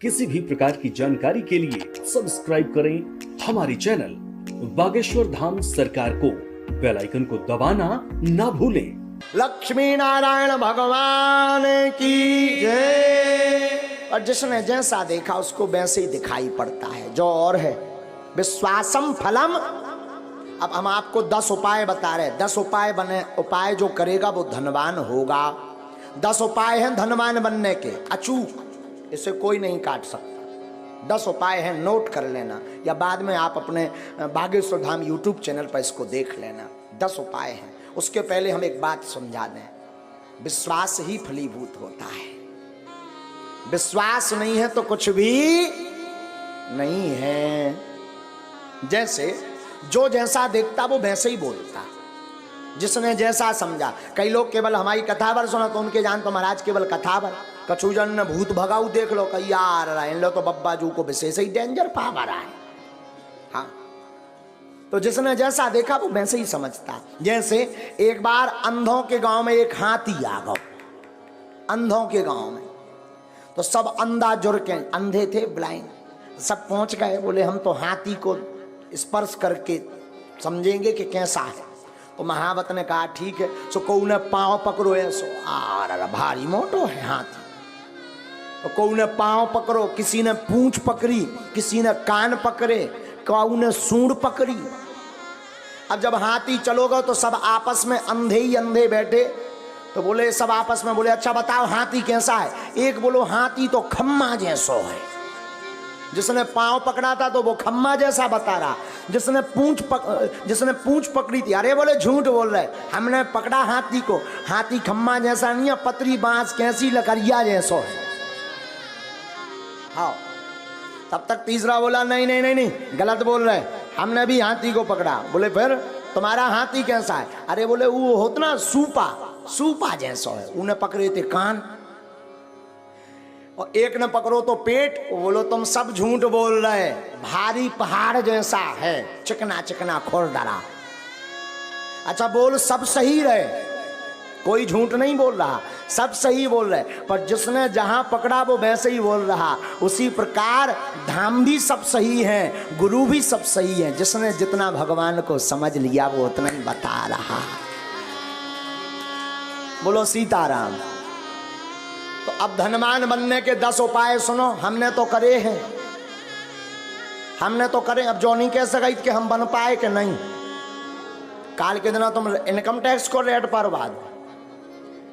किसी भी प्रकार की जानकारी के लिए सब्सक्राइब करें हमारी चैनल बागेश्वर धाम सरकार को। बेल आइकन को दबाना ना भूलें। लक्ष्मी नारायण भगवान की जय। और जिसने जैसा देखा उसको वैसे ही दिखाई पड़ता है, जो और है विश्वासम फलम। अब हम आपको 10 उपाय बता रहे हैं। 10 उपाय बने, उपाय जो करेगा वो धनवान होगा। 10 उपाय हैं धनवान बनने के, अचूक, इसे कोई नहीं काट सकता। 10 उपाय हैं, नोट कर लेना, या बाद में आप अपने बागेश्वर धाम यूट्यूब चैनल पर इसको देख लेना। 10 उपाय हैं। उसके पहले हम एक बात समझा दें, विश्वास ही फलीभूत होता है। विश्वास नहीं है तो कुछ भी नहीं है। जैसे जो जैसा देखता वो वैसे ही बोलता, जिसने जैसा समझा। कई लोग केवल हमारी कथावर सुना तो उनके जान तो महाराज केवल कथावर। कछुजन ने भूत भगाऊ देख लो, कही यार इन लो तो बब्बा जू को विशेष ही डेंजर पावर है। हाँ, तो जिसने जैसा देखा वो वैसे ही समझता। जैसे एक बार अंधों के गांव में एक हाथी आ गया। अंधों के गांव में तो सब अंधा जुड़ के, अंधे थे, ब्लाइंड, सब पहुंच गए। बोले हम तो हाथी को स्पर्श करके समझेंगे कि कैसा है। तो महावत ने कहा ठीक है। सो को ने पांव पकड़ो, ऐसो आर भारी मोटो है हाथी। तो को ने पांव पकड़ो, किसी ने पूंछ पकड़ी, किसी ने कान पकड़े, कौ ने सूंड पकड़ी। अब जब हाथी चलोगा तो सब आपस में अंधे ही अंधे बैठे। तो बोले सब आपस में बोले अच्छा बताओ हाथी कैसा है। एक बोलो हाथी तो खम्मा जैसो है। जिसने पांव पकड़ा था तो वो खम्मा जैसा बता रहा। जिसने पूंछ पकड़ी थी, अरे बोले झूठ बोल रहे, हमने पकड़ा हाथी को, हाथी खम्मा जैसा नहीं है, पतरी बांस कैसी लकड़िया जैसो है। हाँ, तब तक तीसरा बोला नहीं नहीं नहीं नहीं, गलत बोल रहे, हमने भी हाथी को पकड़ा। बोले फिर तुम्हारा हाथी कैसा है। अरे बोले वो होता ना सूपा जैसा है। उन्हें पकड़े थे कान, और एक ने पकड़ो तो पेट। बोलो तुम सब झूठ बोल रहे, भारी पहाड़ जैसा है, चिकना चिकना खुरदरा। अच्छा बोल सब सही रहे, कोई झूठ नहीं बोल रहा, सब सही बोल रहे, पर जिसने जहां पकड़ा वो वैसे ही बोल रहा। उसी प्रकार धाम भी सब सही है, गुरु भी सब सही है। जिसने जितना भगवान को समझ लिया वो उतना ही बता रहा। बोलो सीताराम। तो अब धनवान बनने के 10 उपाय सुनो। हमने तो करे हैं, हमने तो करे। अब जो नहीं कह सका कि हम बन पाए कि नहीं। काल के दिन तुम इनकम टैक्स को रेट पर बाद,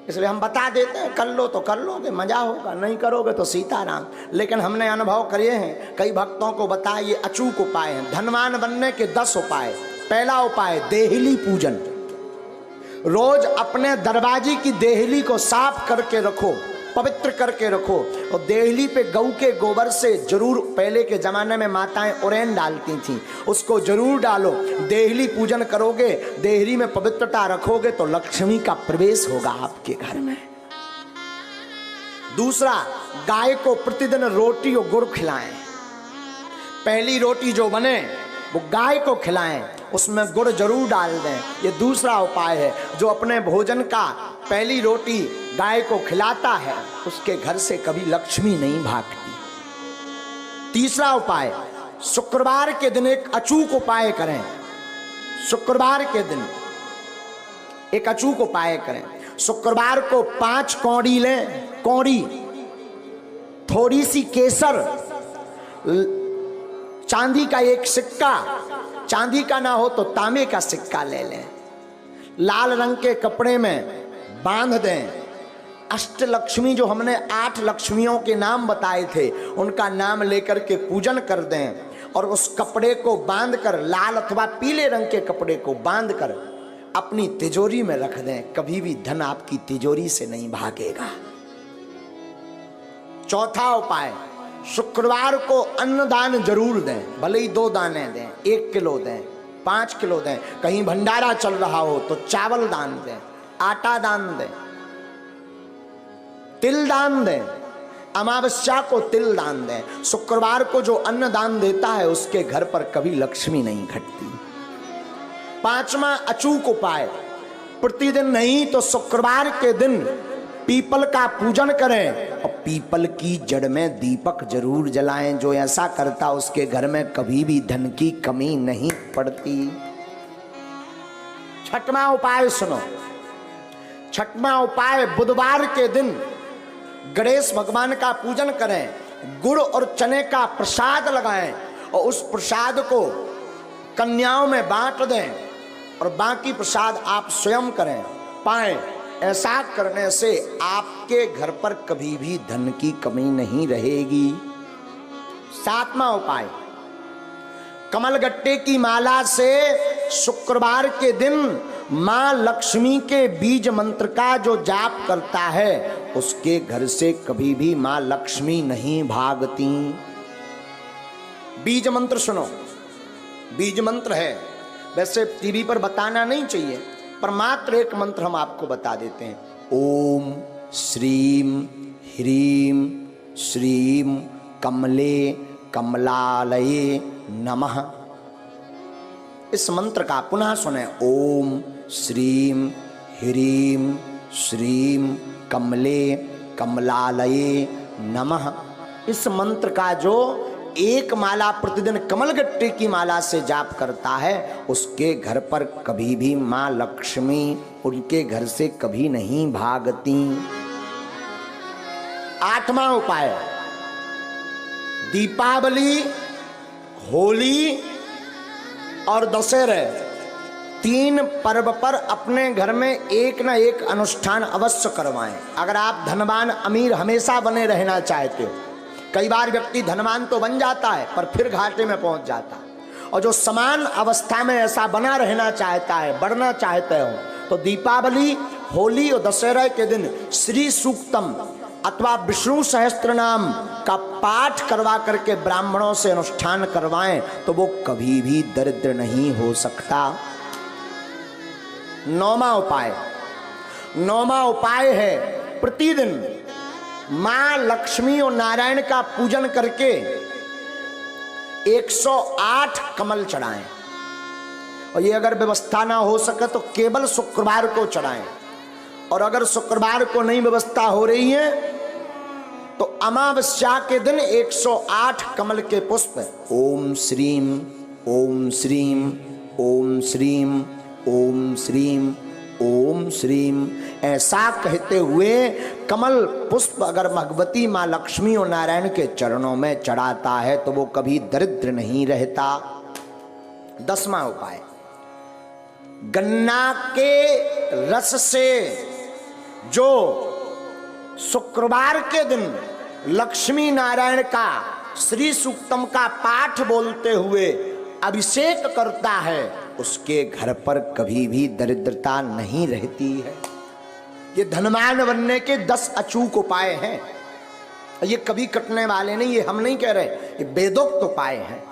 इसलिए हम बता देते हैं, कर लो तो कर लोगे, मजा होगा, नहीं करोगे तो सीताराम। लेकिन हमने अनुभव करे हैं, कई भक्तों को बताए, ये अचूक उपाय हैं धनवान बनने के 10 उपाय। पहला उपाय देहली पूजन। रोज अपने दरवाजे की देहली को साफ करके रखो, पवित्र करके रखो। और देहली पे गऊ के गोबर से जरूर, पहले के जमाने में माताएं उरेन डालती थीं, उसको जरूर डालो। देहली पूजन करोगे, देहली में पवित्रता रखोगे तो लक्ष्मी का प्रवेश होगा आपके घर में। दूसरा, गाय को प्रतिदिन रोटी और गुड़ खिलाएं। पहली रोटी जो बने वो गाय को खिलाएं, उसमें गुड़ जरूर डाल दें। ये दूसरा उपाय है। जो अपने भोजन का पहली रोटी गाय को खिलाता है उसके घर से कभी लक्ष्मी नहीं भागती। तीसरा उपाय, शुक्रवार के दिन एक अचूक उपाय करें। शुक्रवार के दिन एक अचूक उपाय करें। शुक्रवार को 5 कौड़ी लें, कौड़ी, थोड़ी सी केसर, चांदी का एक सिक्का, चांदी का ना हो तो तांबे का सिक्का ले लें, लाल रंग के कपड़े में बांध दें। अष्टलक्ष्मी, जो हमने 8 लक्ष्मियों के नाम बताए थे, उनका नाम लेकर के पूजन कर दें। और उस कपड़े को बांधकर, लाल अथवा पीले रंग के कपड़े को बांधकर अपनी तिजोरी में रख दें। कभी भी धन आपकी तिजोरी से नहीं भागेगा। चौथा उपाय, शुक्रवार को अन्नदान जरूर दें। भले ही 2 दाने दें, 1 किलो दें, 5 किलो दें। कहीं भंडारा चल रहा हो तो चावल दान दें, आटा दान दें, तिल दान दें। अमावस्या को तिल दान दें। शुक्रवार को जो अन्न दान देता है उसके घर पर कभी लक्ष्मी नहीं घटती। 5वां अचूक उपाय, प्रतिदिन नहीं तो शुक्रवार के दिन पीपल का पूजन करें और पीपल की जड़ में दीपक जरूर जलाएं। जो ऐसा करता उसके घर में कभी भी धन की कमी नहीं पड़ती। छठवां उपाय सुनो। छठवां उपाय, बुधवार के दिन गणेश भगवान का पूजन करें, गुड़ और चने का प्रसाद लगाएं और उस प्रसाद को कन्याओं में बांट दें और बाकी प्रसाद आप स्वयं करें पाएं। ऐसा करने से आपके घर पर कभी भी धन की कमी नहीं रहेगी। सातवां उपाय, कमलगट्टे की माला से शुक्रवार के दिन मां लक्ष्मी के बीज मंत्र का जो जाप करता है उसके घर से कभी भी मां लक्ष्मी नहीं भागती। बीज मंत्र सुनो। बीज मंत्र है, वैसे टीवी पर बताना नहीं चाहिए, पर मात्र एक मंत्र हम आपको बता देते हैं। ओम श्रीम ह्रीम श्रीम कमले कमलालये नमः। इस मंत्र का पुनः सुने। ओम श्रीम ह्रीम श्रीम कमले कमलालये नमः। इस मंत्र का जो एक माला प्रतिदिन कमलगट्टे की माला से जाप करता है उसके घर पर कभी भी मां लक्ष्मी उनके घर से कभी नहीं भागती। आठवां उपाय, दीपावली, होली और दशहरे, तीन पर्व पर अपने घर में एक न एक अनुष्ठान अवश्य करवाएं। अगर आप धनवान अमीर हमेशा बने रहना चाहते हो, कई बार व्यक्ति धनवान तो बन जाता है पर फिर घाटे में पहुंच जाता है, और जो समान अवस्था में ऐसा बना रहना चाहता है, बढ़ना चाहते हो, तो दीपावली, होली और दशहरा के दिन श्री सूक्तम अथवा विष्णु सहस्त्र नाम का पाठ करवा करके ब्राह्मणों से अनुष्ठान करवाएं तो वो कभी भी दरिद्र नहीं हो सकता। नौवां उपाय, नौवां उपाय है प्रतिदिन मां लक्ष्मी और नारायण का पूजन करके 108 कमल चढ़ाएं। और ये अगर व्यवस्था ना हो सके तो केवल शुक्रवार को चढ़ाएं, और अगर शुक्रवार को नहीं व्यवस्था हो रही है तो अमावस्या के दिन 108 कमल के पुष्प ओम श्रीम ओम श्रीम ओम श्रीम ओम श्रीम ओम श्रीम ऐसा कहते हुए कमल पुष्प अगर भगवती मां लक्ष्मी और नारायण के चरणों में चढ़ाता है तो वो कभी दरिद्र नहीं रहता। 10वां उपाय, गन्ना के रस से जो शुक्रवार के दिन लक्ष्मी नारायण का श्री सूक्तम का पाठ बोलते हुए अभिषेक करता है उसके घर पर कभी भी दरिद्रता नहीं रहती है। ये धनवान बनने के 10 अचूक उपाय हैं। ये कभी कटने वाले नहीं, ये हम नहीं कह रहे, ये वेदोक्त उपाय हैं।